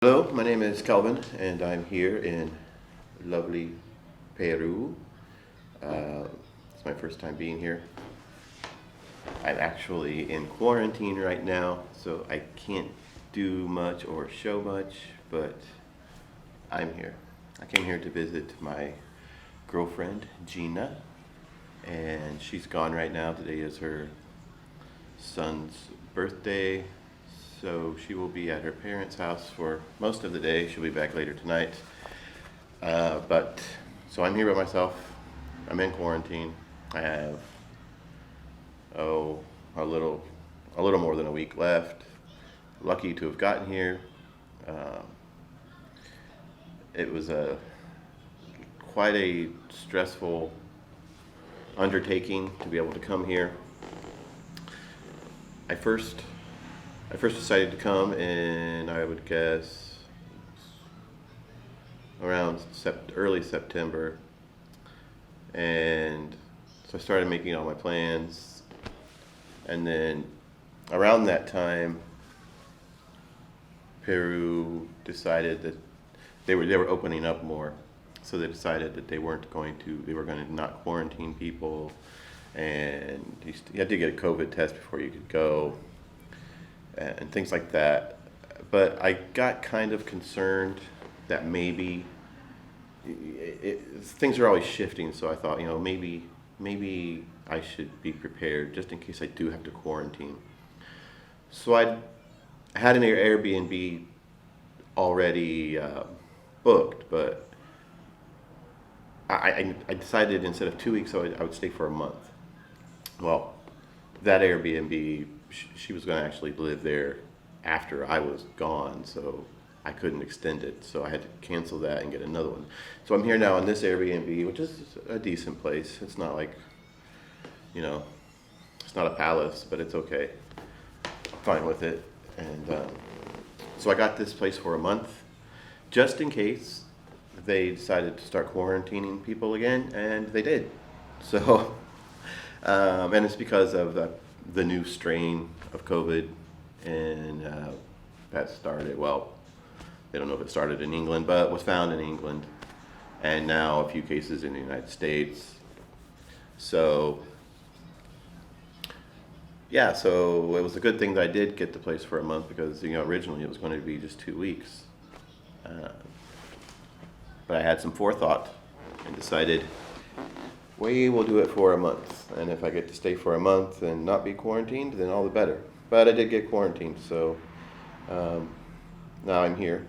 Hello, my name is Calvin, and I'm here in lovely Peru. It's my first time being here. I'm actually in quarantine right now, so I can't do much or show much, but I'm here. I came here to visit my girlfriend, Gina, and she's gone right now. Today is her son's birthday, so she will be at her parents' house for most of the day. She'll be back later tonight. But so I'm here by myself. I'm in quarantine. I have oh a little more than a week left. Lucky to have gotten here. Um, it was a quite a stressful undertaking to be able to come here. I first I first decided to come in, I would guess, around early September. And so I started making all my plans. And then around that time, Peru decided that they were opening up more. So they decided that they were going to not quarantine people. And you had to get a COVID test before you could go and things like that. But I got kind of concerned that maybe things are always shifting. So I thought, maybe I should be prepared just in case I do have to quarantine. So I had an Airbnb already booked, but I decided instead of 2 weeks, I would stay for a month. Well, that Airbnb, she was going to actually live there after I was gone, so I couldn't extend it. So I had to cancel that and get another one. So I'm here now in this Airbnb, which is a decent place. It's not like, it's not a palace, but it's okay. I'm fine with it. And so I got this place for a month, just in case they decided to start quarantining people again, and they did. So, and it's because of the new strain of COVID, and that started, well, they don't know if it started in England, but was found in England, and now a few cases in the United States. So, yeah, so it was a good thing that I did get the place for a month because, originally it was going to be just 2 weeks. But I had some forethought and decided we will do it for a month. And if I get to stay for a month and not be quarantined, then all the better. But I did get quarantined, so now I'm here.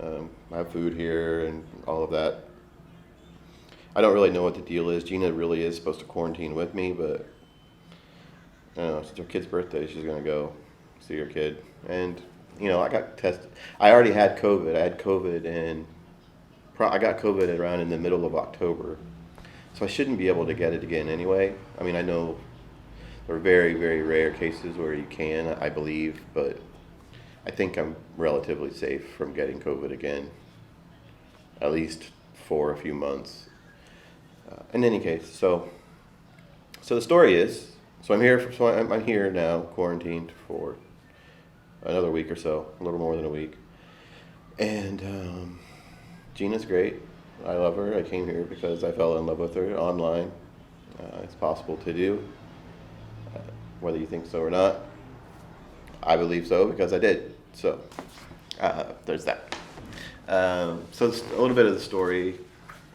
I have food here and all of that. I don't really know what the deal is. Gina really is supposed to quarantine with me, but I don't know, it's her kid's birthday. She's going to go see her kid. And, I got tested. I already had COVID. I had COVID I got COVID around in the middle of October. So I shouldn't be able to get it again anyway. I mean, I know there are very, very rare cases where you can, I believe, but I think I'm relatively safe from getting COVID again, at least for a few months. In any case, so the story is, I'm here now, quarantined for another week or so, a little more than a week, and Gina's great. I love her. I came here because I fell in love with her online. It's possible to do, whether you think so or not. I believe so because I did. So there's that. So it's a little bit of the story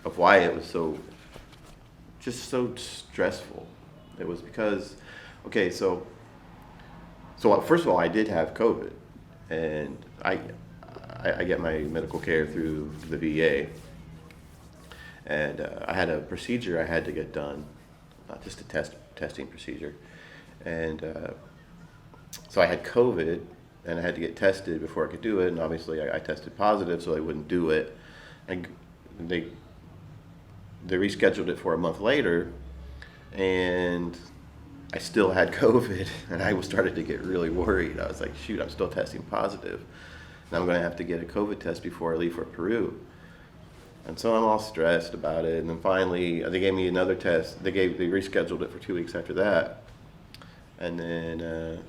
of why it was so stressful. It was because, okay, so first of all, I did have COVID, and I get my medical care through the VA. And I had a procedure I had to get done, just a testing procedure. And so I had COVID, and I had to get tested before I could do it. And obviously I tested positive, so they wouldn't do it. And they rescheduled it for a month later, and I still had COVID. And I started to get really worried. I was like, shoot, I'm still testing positive. And I'm going to have to get a COVID test before I leave for Peru. And so I'm all stressed about it. And then finally, they gave me another test. They rescheduled it for 2 weeks after that. And then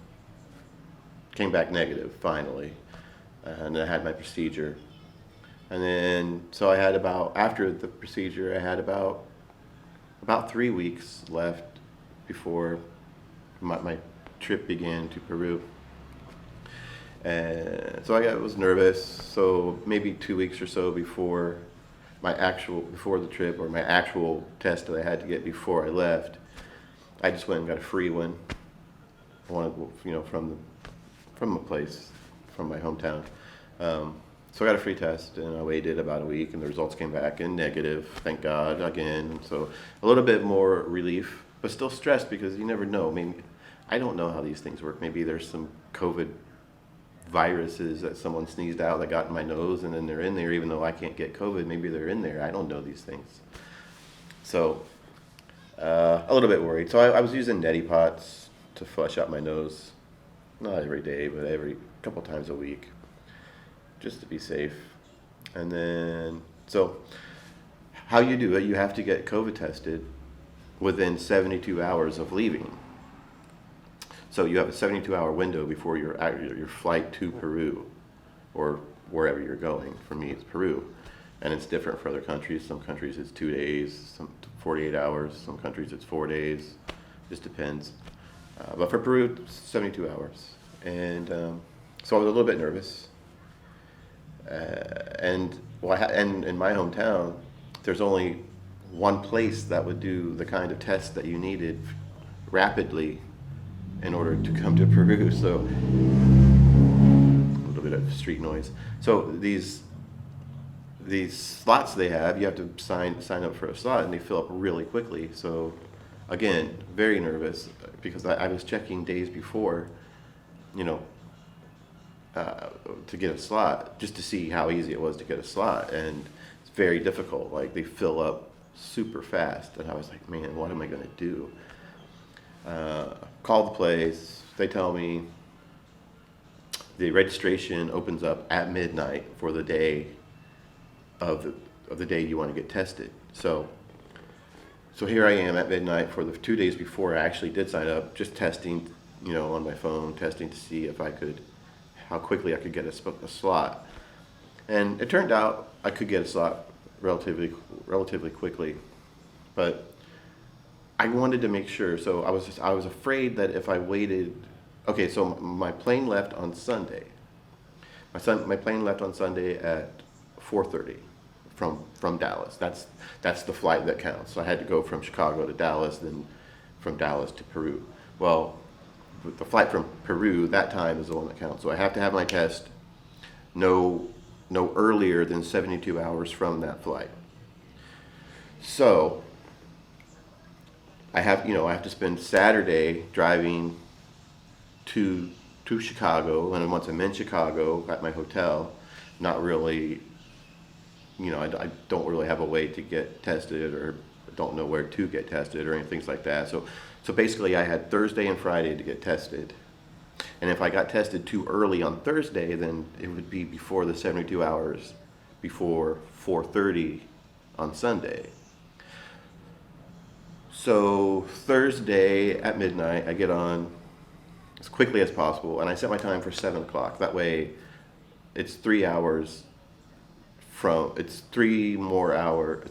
came back negative, finally. and I had my procedure. And then, so I had after the procedure, I had about 3 weeks left before my trip began to Peru. And so I was nervous. So maybe 2 weeks or so before before the trip, or my actual test that I had to get before I left, I just went and got a free one. I wanted, from a place, from my hometown. So I got a free test, and I waited about a week, and the results came back in negative, thank God, again. So a little bit more relief, but still stressed because you never know. I mean, I don't know how these things work. Maybe there's some COVID viruses that someone sneezed out that got in my nose, and then they're in there, even though I can't get COVID. Maybe they're in there. I don't know these things. So a little bit worried. So I was using neti pots to flush out my nose, not every day, but every couple times a week, just to be safe. And then, so how you do it, you have to get COVID tested within 72 hours of leaving. So you have a 72-hour window before your flight to Peru, or wherever you're going. For me, it's Peru, and it's different for other countries. Some countries it's 2 days, some 48 hours. Some countries it's 4 days. Just depends. But for Peru, it's 72 hours. And so I was a little bit nervous. And in my hometown, there's only one place that would do the kind of test that you needed rapidly in order to come to Peru. So a little bit of street noise. So these slots they have, you have to sign up for a slot, and they fill up really quickly. So again, very nervous because I was checking days before, to get a slot, just to see how easy it was to get a slot, and it's very difficult. Like, they fill up super fast, and I was like, man, what am I going to do? Call the place. They tell me the registration opens up at midnight for the day of the day you want to get tested. So here I am at midnight for the 2 days before I actually did sign up, just testing, on my phone, testing to see how quickly I could get a slot. And it turned out I could get a slot relatively quickly, but I wanted to make sure. So I was afraid that if I waited. Okay, so my plane left on Sunday. My plane left on Sunday at 4:30 from Dallas. That's the flight that counts. So I had to go from Chicago to Dallas, then from Dallas to Peru. Well, the flight from Peru, that time is the one that counts. So I have to have my test no earlier than 72 hours from that flight. So I have to spend Saturday driving to Chicago, and once I'm in Chicago at my hotel, not really, I don't really have a way to get tested, or don't know where to get tested or anything like that. So basically I had Thursday and Friday to get tested. And if I got tested too early on Thursday, then it would be before the 72 hours, before 4:30 on Sunday. So Thursday at midnight, I get on as quickly as possible, and I set my time for 7 o'clock. That way it's 3 hours it's 3 more hours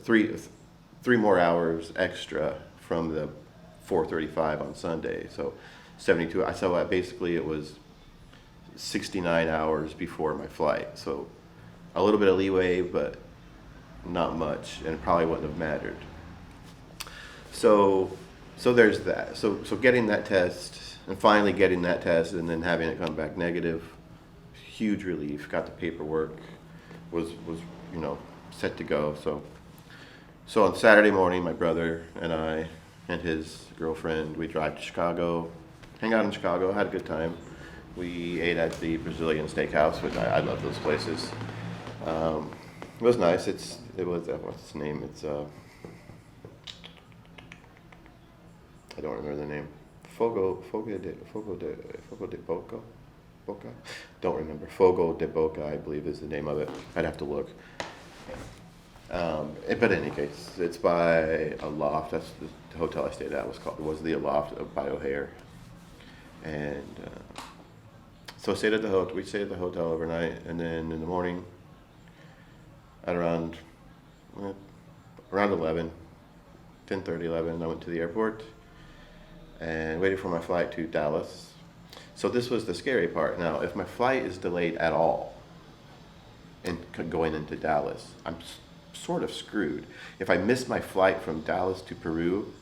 extra from the 4:35 on Sunday. So 72. So basically it was 69 hours before my flight. So a little bit of leeway, but not much, and it probably wouldn't have mattered. So there's that. So getting that test, and finally getting that test, and then having it come back negative, huge relief. Got the paperwork, was set to go. So on Saturday morning, my brother and I and his girlfriend, we drive to Chicago, hang out in Chicago, had a good time. We ate at the Brazilian steakhouse, which I love those places. It was nice. It was what's its name? It's I don't remember the name. Fogo de Boca? Don't remember. Fogo de Boca, I believe, is the name of it. I'd have to look. But in any case, it's by a loft. That's the hotel I stayed at was the Loft by O'Hare. And So we stayed at the hotel overnight, and then in the morning, at eh, around 11, 10:30, 11, I went to the airport and waited for my flight to Dallas. So this was the scary part. Now, if my flight is delayed at all and going into Dallas, I'm sort of screwed. If I miss my flight from Dallas to Peru,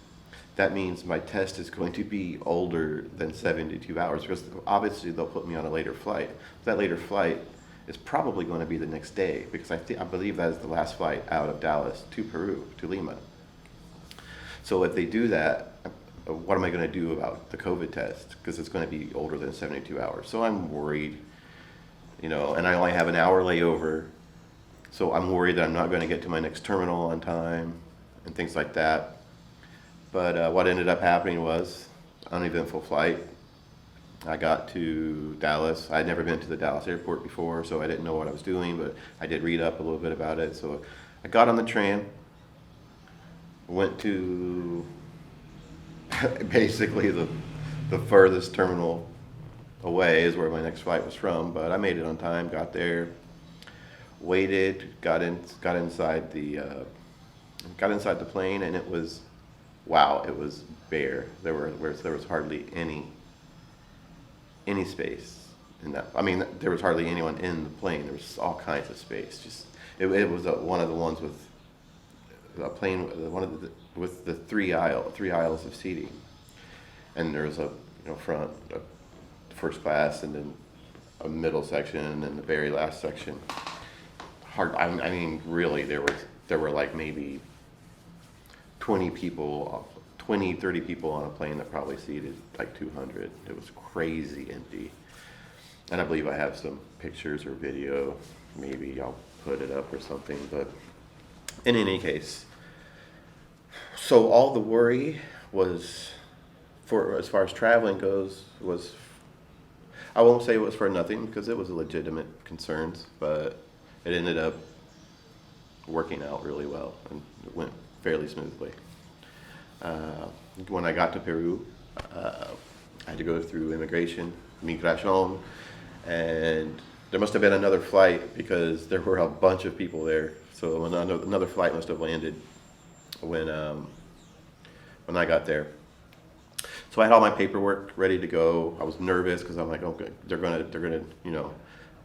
that means my test is going to be older than 72 hours because obviously they'll put me on a later flight. That later flight is probably going to be the next day because I believe that is the last flight out of Dallas to Peru, to Lima. So if they do that, what am I going to do about the COVID test? Because it's going to be older than 72 hours. So I'm worried, and I only have an hour layover. So I'm worried that I'm not going to get to my next terminal on time and things like that. But what ended up happening was uneventful flight. I got to Dallas. I'd never been to the Dallas airport before, so I didn't know what I was doing, but I did read up a little bit about it. So I got on the train, went to basically the furthest terminal away is where my next flight was from, but I made it on time, got there, waited, got inside the plane, and it was, wow, it was bare. There was hardly any space in that. I mean, there was hardly anyone in the plane. There was all kinds of space. Just it was one of the ones with a plane, with the three aisles of seating, and there was a front, first class, and then a middle section, and then the very last section. I mean, really, there were like maybe 30 people on a plane that probably seated like 200. It was crazy empty. And I believe I have some pictures or video. Maybe I'll put it up or something. But in any case, so all the worry was, for as far as traveling goes, was, I won't say it was for nothing because it was legitimate concerns, but it ended up working out really well and it went fairly smoothly. When I got to Peru, I had to go through immigration, migración, and there must have been another flight because there were a bunch of people there. So another flight must have landed when I got there. So I had all my paperwork ready to go. I was nervous because I'm like, okay, they're gonna,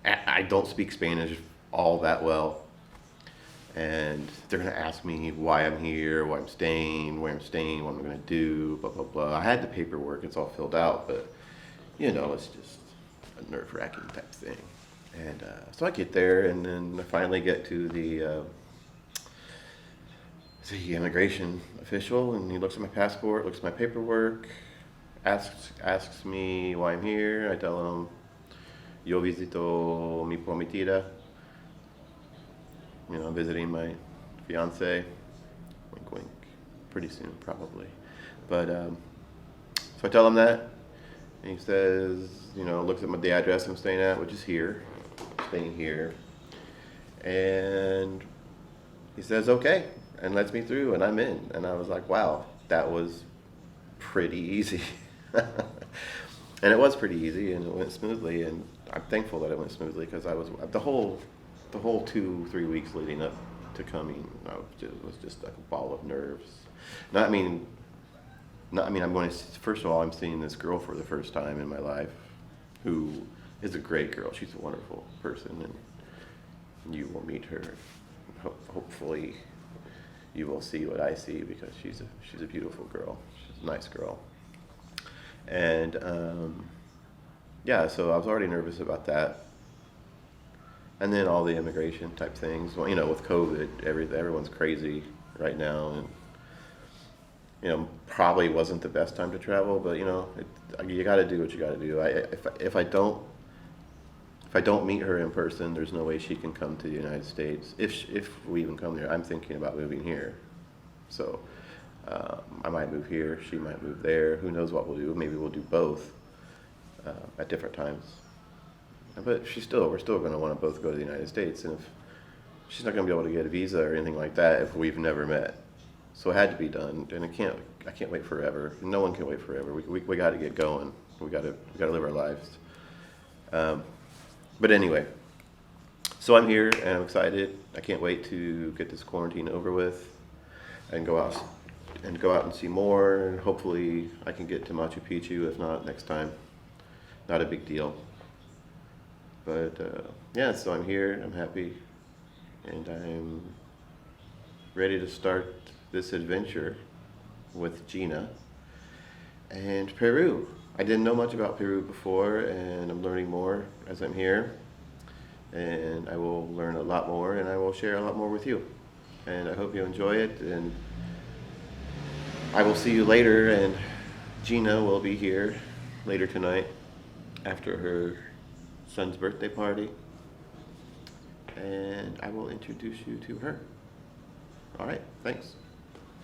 I don't speak Spanish all that well. And they're going to ask me why I'm here, why I'm staying, where I'm staying, what I'm going to do, blah, blah, blah. I had the paperwork. It's all filled out, but, it's just a nerve-wracking type thing. And so I get there, and then I finally get to the immigration official, and he looks at my passport, looks at my paperwork, asks me why I'm here. I tell him, yo visito mi prometida. Visiting my fiance, wink, wink, pretty soon probably. But so I tell him that, and he says, looks at the address I'm staying at, which is here, staying here, and he says okay, and lets me through, and I'm in, and I was like, wow, that was pretty easy, and it was pretty easy, and it went smoothly, and I'm thankful that it went smoothly because I was the whole 2-3 weeks leading up to coming, it was just like a ball of nerves. I'm going to, first of all, I'm seeing this girl for the first time in my life, who is a great girl. She's a wonderful person, and you will meet her. Hopefully, you will see what I see because she's a beautiful girl. She's a nice girl, and so I was already nervous about that. And then all the immigration type things. Well, with COVID, everyone's crazy right now, and probably wasn't the best time to travel. But you got to do what you got to do. If I don't meet her in person, there's no way she can come to the United States. If we even come there, I'm thinking about moving here. So I might move here. She might move there. Who knows what we'll do? Maybe we'll do both at different times. But we're still going to want to both go to the United States, and if she's not going to be able to get a visa or anything like that if we've never met, so it had to be done, and I can't wait forever. No one can wait forever. We got to get going. We got to live our lives. But anyway, so I'm here and I'm excited. I can't wait to get this quarantine over with and go out and see more. And hopefully I can get to Machu Picchu. If not, next time. Not a big deal. But yeah, so I'm here. I'm happy, and I'm ready to start this adventure with Gina and Peru. I didn't know much about Peru before, and I'm learning more as I'm here. And I will learn a lot more, and I will share a lot more with you. And I hope you enjoy it, and I will see you later, and Gina will be here later tonight after her son's birthday party, and I will introduce you to her. All right, thanks.